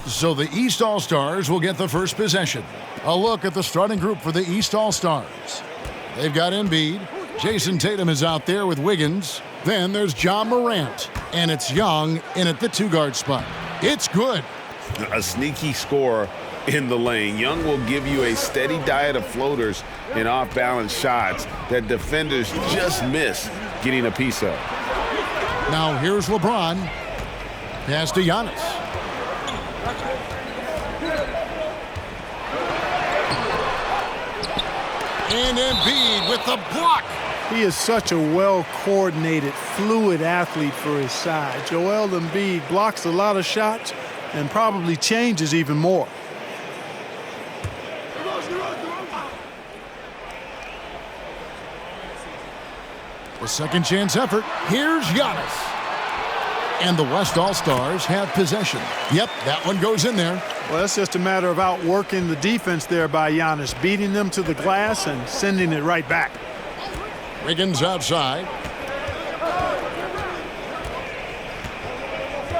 So the East All-Stars will get the first possession. A look at the starting group for the East All-Stars. They've got Embiid. Jason Tatum is out there with Wiggins. Then there's Ja Morant. And it's Young in at the two-guard spot. It's good. A sneaky score in the lane. Young will give you a steady diet of floaters and off-balance shots that defenders just miss getting a piece of. Now here's LeBron. Pass to Giannis. And Embiid with the block. He is such a well-coordinated, fluid athlete for his size. Joel Embiid blocks a lot of shots and probably changes even more. The second chance effort. Here's Giannis. And the West All-Stars have possession. Yep, that one goes in there. Well, it's just a matter of outworking the defense there by Giannis, beating them to the glass and sending it right back. Wiggins outside.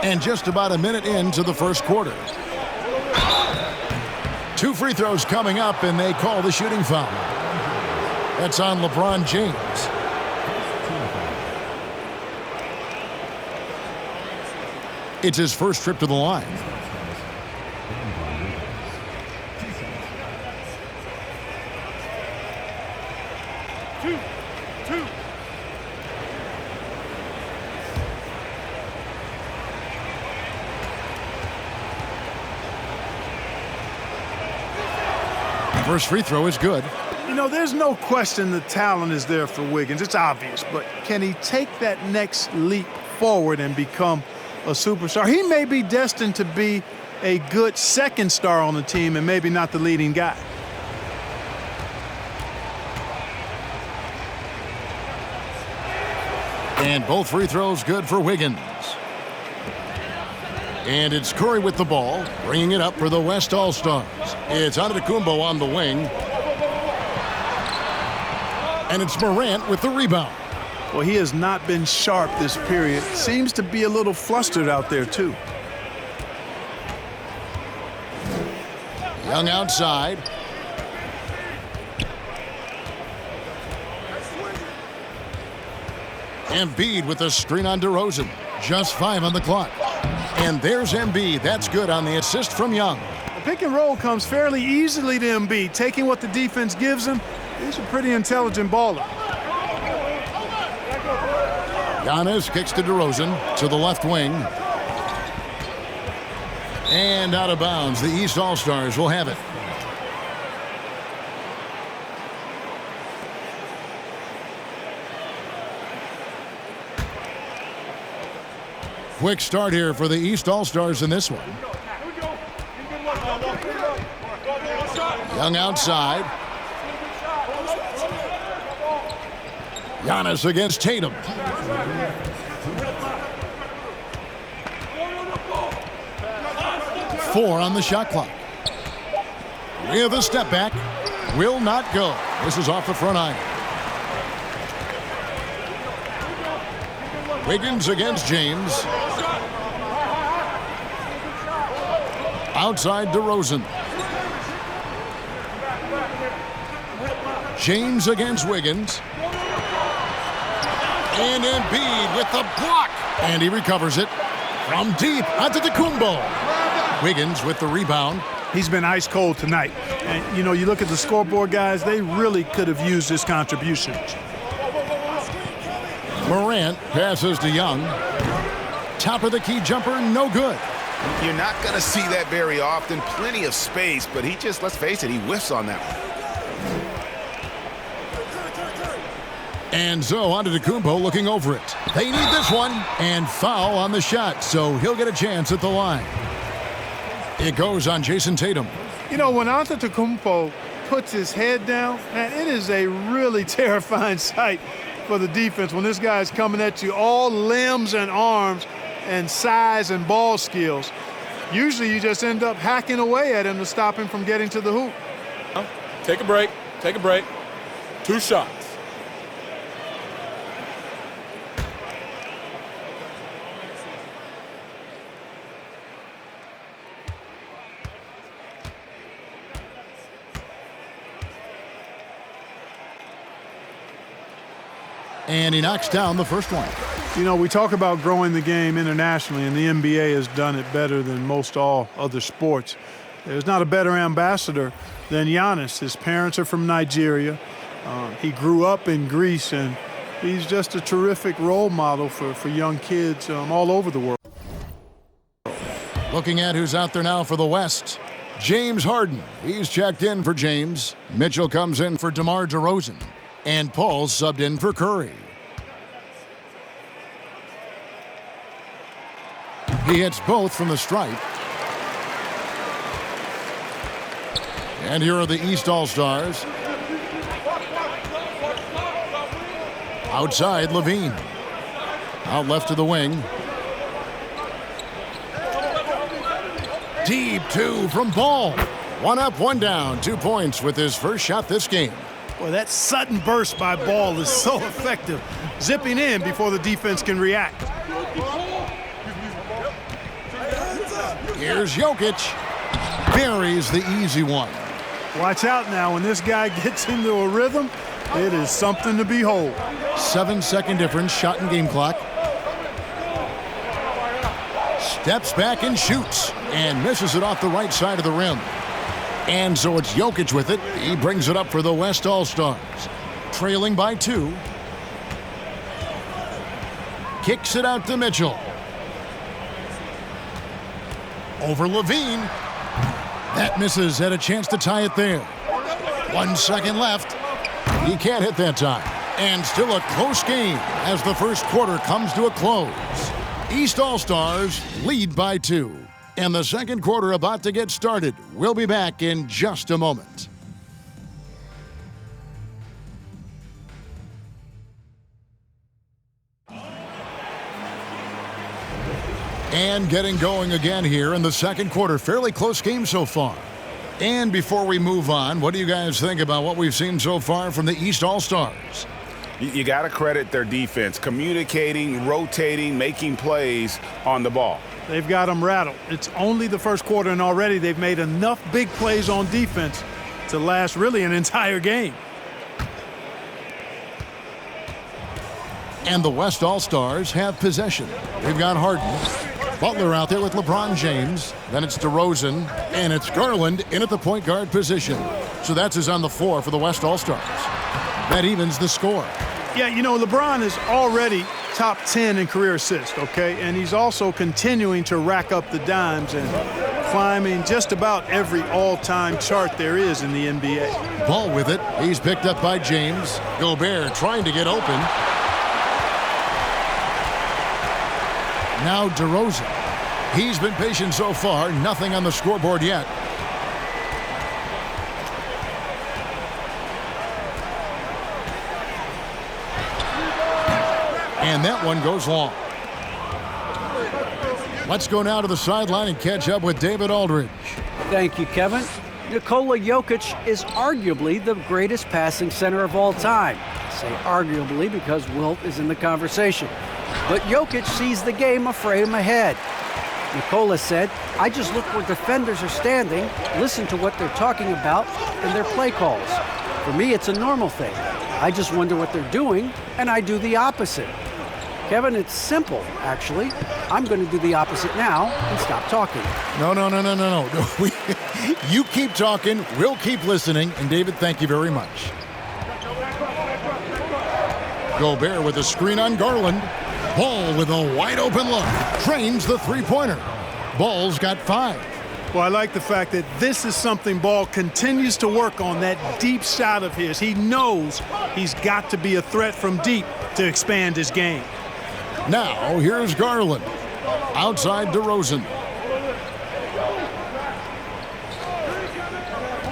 And just about a minute into the first quarter. 2 free throws coming up, and they call the shooting foul. That's on LeBron James. It's his first trip to the line. First free throw is good. You know, there's no question the talent is there for Wiggins. It's obvious, but can he take that next leap forward and become a superstar? He may be destined to be a good second star on the team and maybe not the leading guy. And both free throws good for Wiggins. And it's Curry with the ball, bringing it up for the West All-Stars. It's Antetokounmpo on the wing. And it's Morant with the rebound. Well, he has not been sharp this period. Seems to be a little flustered out there, too. Young outside. Embiid with a screen on DeRozan. Just 5 on the clock. And there's Embiid. That's good on the assist from Young. The pick and roll comes fairly easily to Embiid, taking what the defense gives him. He's a pretty intelligent baller. Giannis kicks to DeRozan to the left wing. And out of bounds. The East All-Stars will have it. Quick start here for the East All-Stars in this one. Young outside. Giannis against Tatum. Four on the shot clock. With a step back. Will not go. This is off the front iron. Wiggins against James. Outside DeRozan. James against Wiggins. And Embiid with the block. And he recovers it from deep onto Antetokounmpo. Wiggins with the rebound. He's been ice cold tonight. And, you know, you look at the scoreboard, guys, they really could have used his contributions. Morant passes to Young. Top of the key jumper, no good. You're not going to see that very often. Plenty of space, but he just, let's face it, he whiffs on that one. And so Antetokounmpo looking over it. They need this one. And foul on the shot, so he'll get a chance at the line. It goes on Jason Tatum. You know, when Antetokounmpo puts his head down, man, it is a really terrifying sight for the defense when this guy's coming at you all limbs and arms and size and ball skills. Usually you just end up hacking away at him to stop him from getting to the hoop. Take a break. Take a break. 2 shots. And he knocks down the first one. You know, we talk about growing the game internationally, and the NBA has done it better than most all other sports. There's not a better ambassador than Giannis. His parents are from Nigeria. He grew up in Greece, and he's just a terrific role model for young kids all over the world. Looking at who's out there now for the West. James Harden. He's checked in for James. Mitchell comes in for DeMar DeRozan. And Paul subbed in for Curry. He hits both from the stripe. And here are the East All-Stars. Outside, Levine. Out left to the wing. Deep two from Ball. One up, one down. 2 points with his first shot this game. Boy, that sudden burst by Ball is so effective. Zipping in before the defense can react. Here's Jokic. Buries the easy one. Watch out now. When this guy gets into a rhythm, it is something to behold. 7-second difference, shot and game clock. Steps back and shoots. And misses it off the right side of the rim. And so it's Jokic with it. He brings it up for the West All-Stars. Trailing by 2. Kicks it out to Mitchell. Over Levine. That misses. Had a chance to tie it there. 1 second left. He can't hit that time. And still a close game as the first quarter comes to a close. East All-Stars lead by 2. And the second quarter about to get started. We'll be back in just a moment. And getting going again here in the second quarter. Fairly close game so far. And before we move on, what do you guys think about what we've seen so far from the East All-Stars? You got to credit their defense, communicating, rotating, making plays on the ball. They've got them rattled. It's only the first quarter, and already they've made enough big plays on defense to last really an entire game. And the West All-Stars have possession. We've got Harden. Butler out there with LeBron James. Then it's DeRozan. And it's Garland in at the point guard position. So that's his on the floor for the West All-Stars. That evens the score. Yeah, you know, LeBron is already top 10 in career assists, okay? And he's also continuing to rack up the dimes and climbing just about every all-time chart there is in the NBA. Ball with it. He's picked up by James. Gobert trying to get open. Now DeRozan. He's been patient so far. Nothing on the scoreboard yet. And that one goes long. Let's go now to the sideline and catch up with David Aldridge. Thank you, Kevin. Nikola Jokic is arguably the greatest passing center of all time. I say arguably because Wilt is in the conversation. But Jokic sees the game a frame ahead. Nikola said, I just look where defenders are standing, listen to what they're talking about, and their play calls. For me, it's a normal thing. I just wonder what they're doing, and I do the opposite. Kevin, it's simple, actually. I'm going to do the opposite now and stop talking. No. You keep talking, we'll keep listening, and David, thank you very much. Gobert with a screen on Garland. Ball with a wide open look. Trains the three-pointer. Ball's got 5. Well, I like the fact that this is something Ball continues to work on, that deep shot of his. He knows he's got to be a threat from deep to expand his game. Now, here's Garland. Outside DeRozan.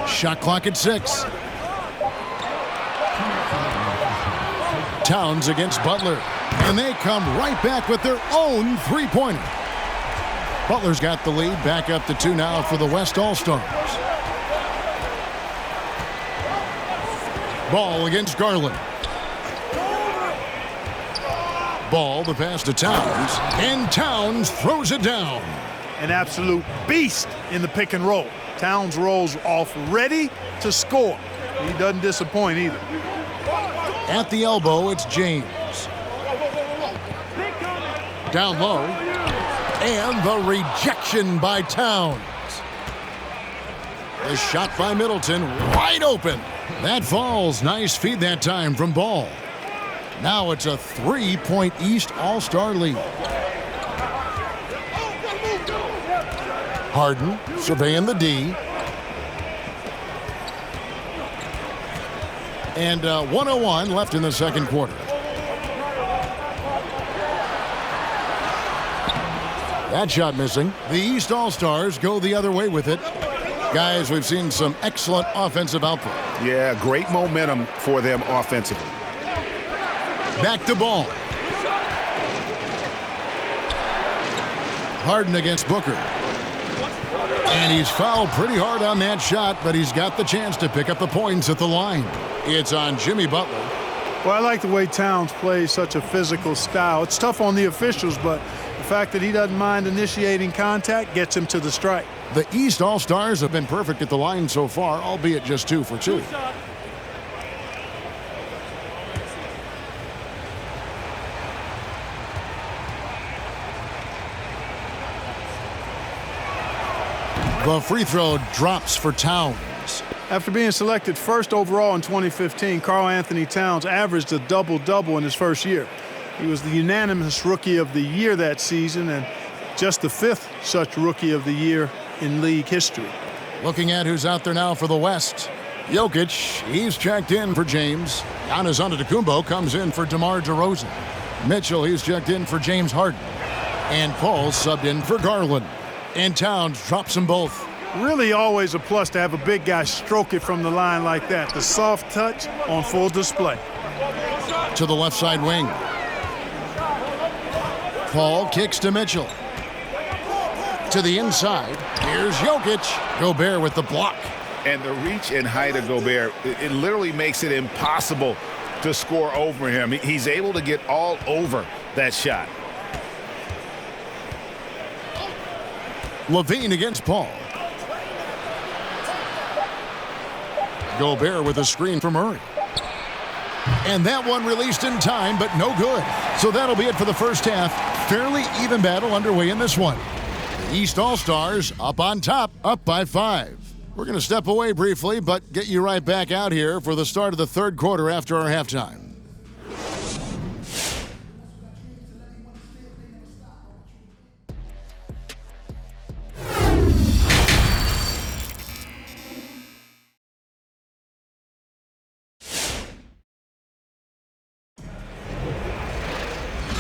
Shot clock at 6. Towns against Butler. And they come right back with their own three-pointer. Butler's got the lead. Back up to 2 now for the West All-Stars. Ball against Garland. Ball, the pass to Towns. And Towns throws it down. An absolute beast in the pick and roll. Towns rolls off ready to score. He doesn't disappoint either. At the elbow, it's James. Down low. And the rejection by Towns. The shot by Middleton, wide open. That falls. Nice feed that time from Ball. Now it's a 3-point East All-Star lead. Harden surveying the D. And 1:01 left in the second quarter. That shot missing. The East All-Stars go the other way with it. Guys, we've seen some excellent offensive output. Yeah, great momentum for them offensively. Back to Ball. Harden against Booker. And he's fouled pretty hard on that shot, but he's got the chance to pick up the points at the line. It's on Jimmy Butler. Well, I like the way Towns plays such a physical style. It's tough on the officials, but the fact that he doesn't mind initiating contact gets him to the strike. The East All-Stars have been perfect at the line so far, albeit just 2 for 2. The free throw drops for Towns. After being selected first overall in 2015, Karl Anthony Towns averaged a double-double in his first year. He was the unanimous Rookie of the Year that season and just the 5th such Rookie of the Year in league history. Looking at who's out there now for the West. Jokic, he's checked in for James. Giannis Antetokounmpo comes in for DeMar DeRozan. Mitchell, he's checked in for James Harden. And Paul subbed in for Garland. And Towns drops them both. Really always a plus to have a big guy stroke it from the line like that. The soft touch on full display. To the left side wing. Paul kicks to Mitchell. To the inside. Here's Jokic. Gobert with the block. And the reach and height of Gobert, it literally makes it impossible to score over him. He's able to get all over that shot. Levine against Paul. Gobert with a screen for Murray. And that one released in time, but no good. So that'll be it for the first half. Fairly even battle underway in this one. The East All-Stars up on top, up by 5. We're going to step away briefly, but get you right back out here for the start of the third quarter after our halftime.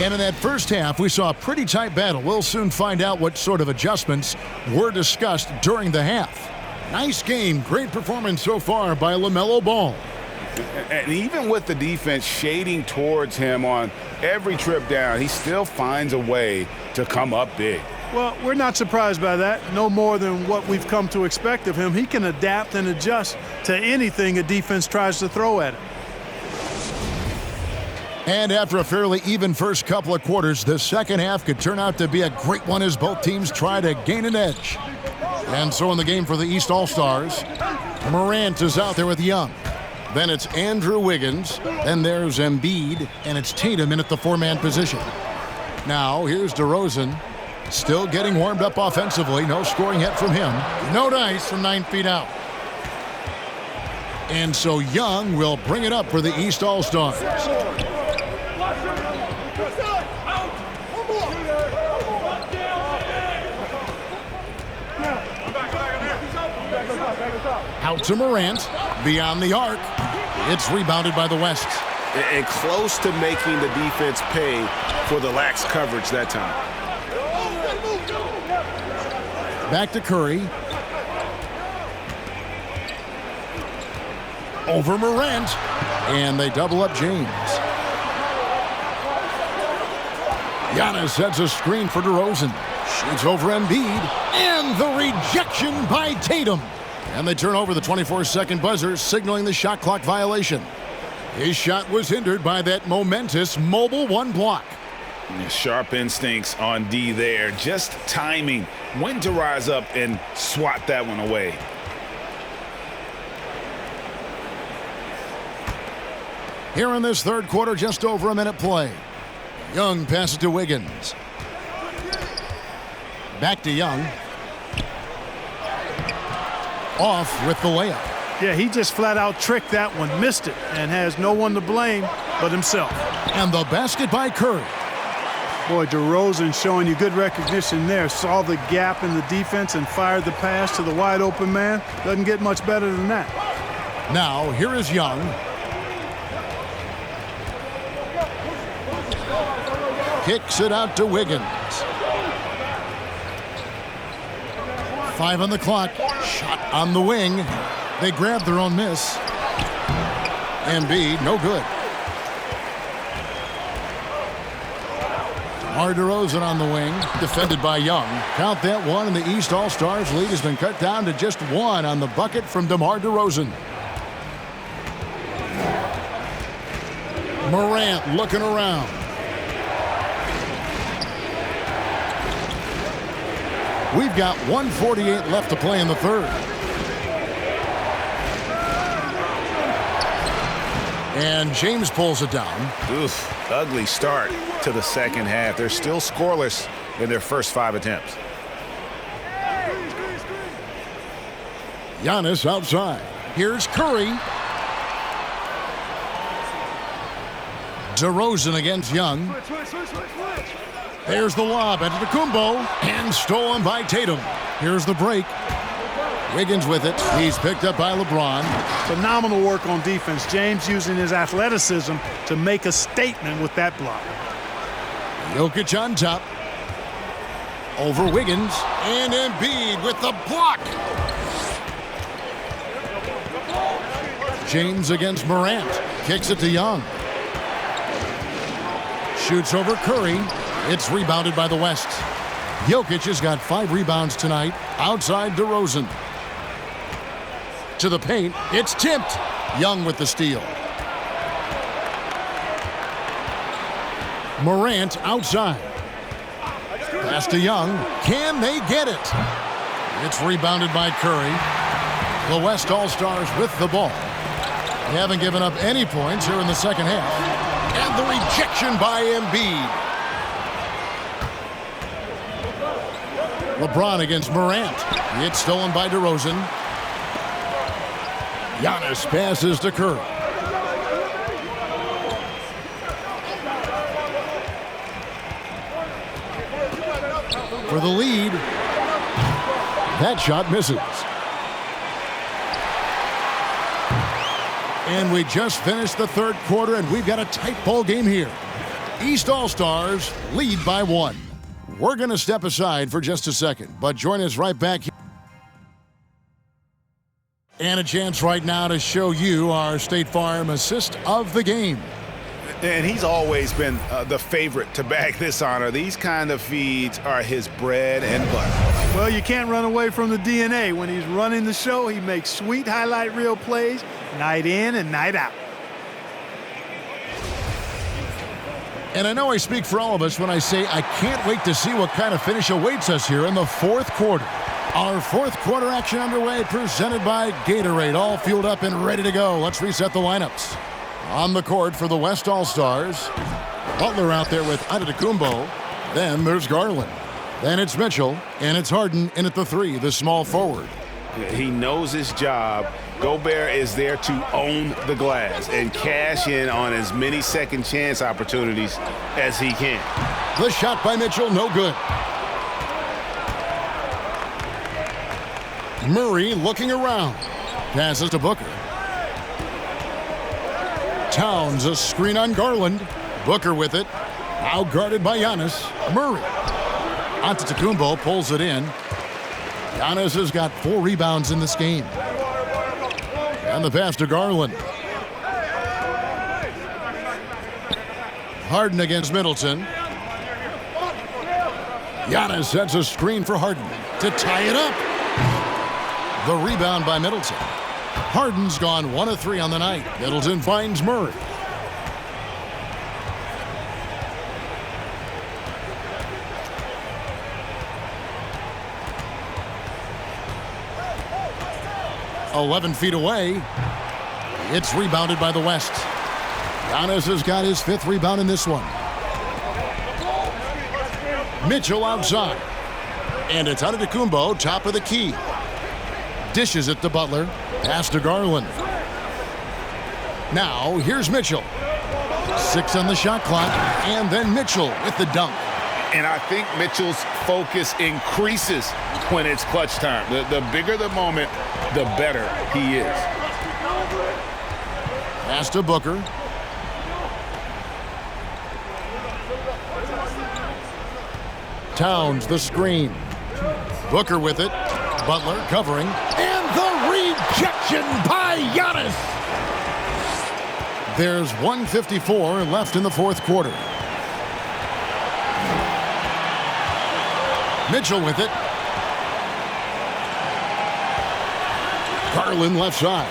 And in that first half, we saw a pretty tight battle. We'll soon find out what sort of adjustments were discussed during the half. Nice game, great performance so far by LaMelo Ball. And even with the defense shading towards him on every trip down, he still finds a way to come up big. Well, we're not surprised by that. No more than what we've come to expect of him. He can adapt and adjust to anything a defense tries to throw at him. And after a fairly even first couple of quarters, the second half could turn out to be a great one as both teams try to gain an edge. And so in the game for the East All-Stars, Morant is out there with Young. Then it's Andrew Wiggins. Then there's Embiid. And it's Tatum in at the 4-man position. Now here's DeRozan. Still getting warmed up offensively. No scoring yet from him. No dice from 9 feet out. And so Young will bring it up for the East All-Stars. Out to Morant, beyond the arc. It's rebounded by the West. And close to making the defense pay for the lax coverage that time. Back to Curry. Over Morant. And they double up James. Giannis sets a screen for DeRozan. Shoots over Embiid. And the rejection by Tatum. And they turn over the 24-second buzzer, signaling the shot clock violation. His shot was hindered by that momentous mobile 1 block. Sharp instincts on D there. Just timing when to rise up and swat that one away. Here in this third quarter, just over a minute play. Young passes to Wiggins. Back to Young. Off with the layup. Yeah, he just flat out tricked that one, missed it, and has no one to blame but himself. And the basket by Curry. Boy, DeRozan showing you good recognition there. Saw the gap in the defense and fired the pass to the wide open man. Doesn't get much better than that. Now, here is Young. Kicks it out to Wiggins. 5 on the clock. Shot on the wing. They grab their own miss. Embiid, no good. DeRozan on the wing, defended by Young. Count that one, and the East All-Stars lead has been cut down to just 1 on the bucket from DeMar DeRozan. Morant looking around. We've got 1:48 left to play in the third. And James pulls it down. Oof, ugly start to the second half. They're still scoreless in their first 5 attempts. Giannis outside. Here's Curry. DeRozan against Young. There's the lob Antetokounmpo, and stolen by Tatum. Here's the break. Wiggins with it. He's picked up by LeBron. Phenomenal work on defense. James using his athleticism to make a statement with that block. Jokic on top. Over Wiggins. And Embiid with the block. James against Morant. Kicks it to Young. Shoots over Curry. It's rebounded by the West. Jokic has got 5 rebounds tonight. Outside DeRozan. To the paint. It's tipped. Young with the steal. Morant outside. Pass to Young. Can they get it? It's rebounded by Curry. The West All-Stars with the ball. They haven't given up any points here in the second half. And the rejection by Embiid. LeBron against Morant. It's stolen by DeRozan. Giannis passes to Curry. For the lead. That shot misses. And we just finished the third quarter, and we've got a tight ball game here. East All-Stars lead by 1. We're going to step aside for just a second, but join us right back here. And a chance right now to show you our State Farm assist of the game. And he's always been the favorite to bag this honor. These kind of feeds are his bread and butter. Well, you can't run away from the DNA. When he's running the show, he makes sweet highlight reel plays night in and night out. And I know I speak for all of us when I say I can't wait to see what kind of finish awaits us here in the fourth quarter. Our fourth quarter action underway, presented by Gatorade, all fueled up and ready to go. Let's reset the lineups. On the court for the West All-Stars, Butler out there with Antetokounmpo. Then there's Garland. Then it's Mitchell, and it's Harden in at the 3, the small forward. He knows his job. Gobert is there to own the glass and cash in on as many second chance opportunities as he can. The shot by Mitchell, no good. Murray looking around. Passes to Booker. Towns a screen on Garland. Booker with it. Now guarded by Giannis. Murray. Antetokounmpo pulls it in. Giannis has got 4 rebounds in this game. And the pass to Garland. Harden against Middleton. Giannis sets a screen for Harden to tie it up. The rebound by Middleton. Harden's gone 1 of 3 on the night. Middleton finds Murray. "11 feet away." It's rebounded by the West. Giannis has got his 5th rebound in this one. Mitchell outside. And it's Antetokounmpo, top of the key. Dishes it to Butler. Pass to Garland. Now, here's Mitchell. 6 on the shot clock. And then Mitchell with the dunk. And I think Mitchell's focus increases when it's clutch time. The bigger the moment, the better he is. Pass to Booker. Towns the screen. Booker with it. Butler covering. And the rejection by Giannis. There's 1:54 left in the 4th quarter. Mitchell with it. Garland left side.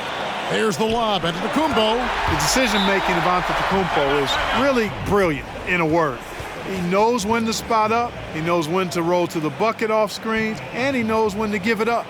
There's the lob. Antetokounmpo. The decision-making of Antetokounmpo is really brilliant, in a word. He knows when to spot up, he knows when to roll to the bucket off screens, and he knows when to give it up.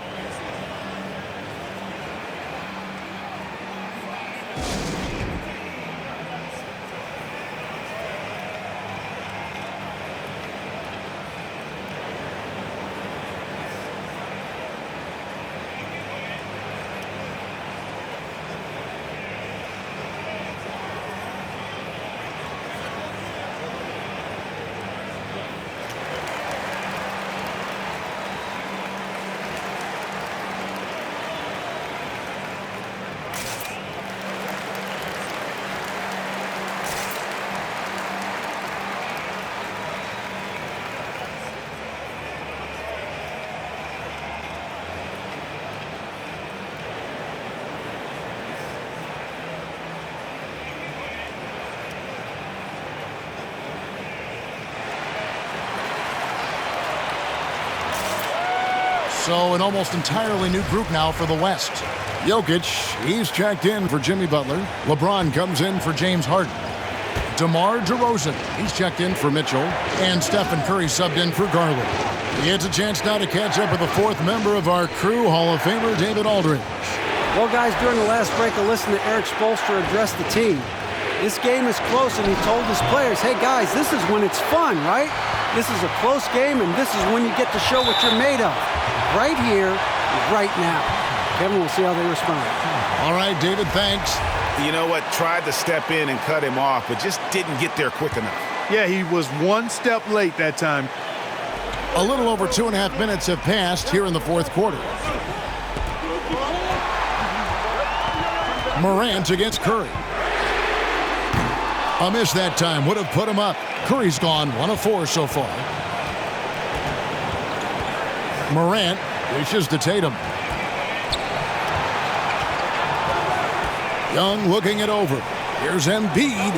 So an almost entirely new group now for the West. Jokic, he's checked in for Jimmy Butler. LeBron comes in for James Harden. DeMar DeRozan, he's checked in for Mitchell. And Stephen Curry subbed in for Garland. He gets a chance now to catch up with the 4th member of our crew, Hall of Famer David Aldridge. Well, guys, during the last break, I listened to Eric Spoelstra address the team. This game is close, and he told his players, hey, guys, this is when it's fun, right? This is a close game, and this is when you get to show what you're made of. Right here, right now. Kevin, we'll see how they respond. All right, David, thanks. You know what? Tried to step in and cut him off, but just didn't get there quick enough. Yeah, he was one step late that time. A little over 2.5 minutes have passed here in the 4th quarter. Morant against Curry. A miss that time would have put him up. Curry's gone 1 of 4 so far. Morant reaches to Tatum. Young looking it over. Here's Embiid.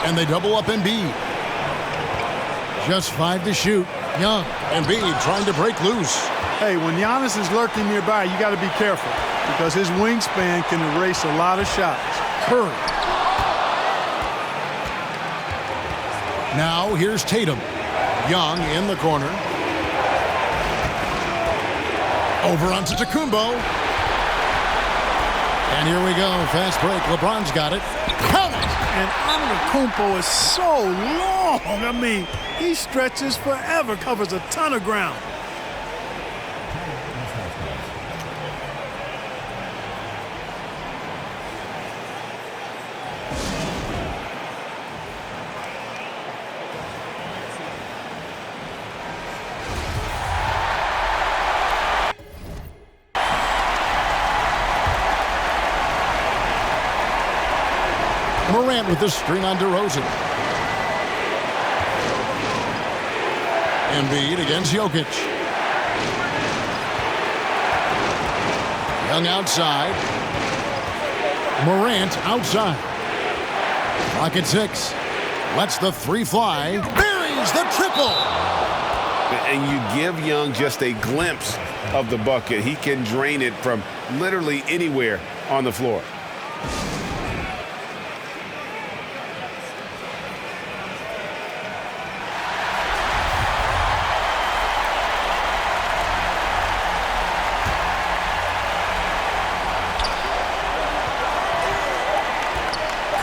And they double up Embiid. Just 5 to shoot. Young. Embiid trying to break loose. Hey, when Giannis is lurking nearby, you got to be careful because his wingspan can erase a lot of shots. Curry. Now here's Tatum. Young in the corner. Over onto Antetokounmpo. And here we go. Fast break. LeBron's got it. Count it! And Antetokounmpo is so long. I mean, he stretches forever, covers a ton of ground. Durant with the screen on DeRozan. Embiid against Jokic. Young outside. Morant outside. Clock at 6. Lets the 3 fly. Buries the triple. And you give Young just a glimpse of the bucket. He can drain it from literally anywhere on the floor.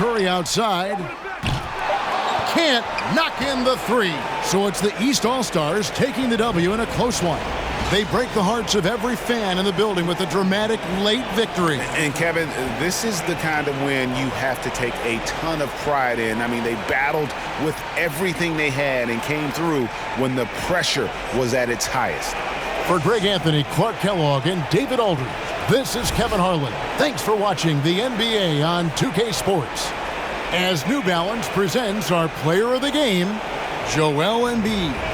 Curry outside. Can't knock in the three. So it's the East All-Stars taking the W in a close one. They break the hearts of every fan in the building with a dramatic late victory. And Kevin, this is the kind of win you have to take a ton of pride in. I mean, they battled with everything they had and came through when the pressure was at its highest. For Greg Anthony, Clark Kellogg, and David Aldridge, this is Kevin Harlan. Thanks for watching the NBA on 2K Sports. As New Balance presents our player of the game, Joel Embiid.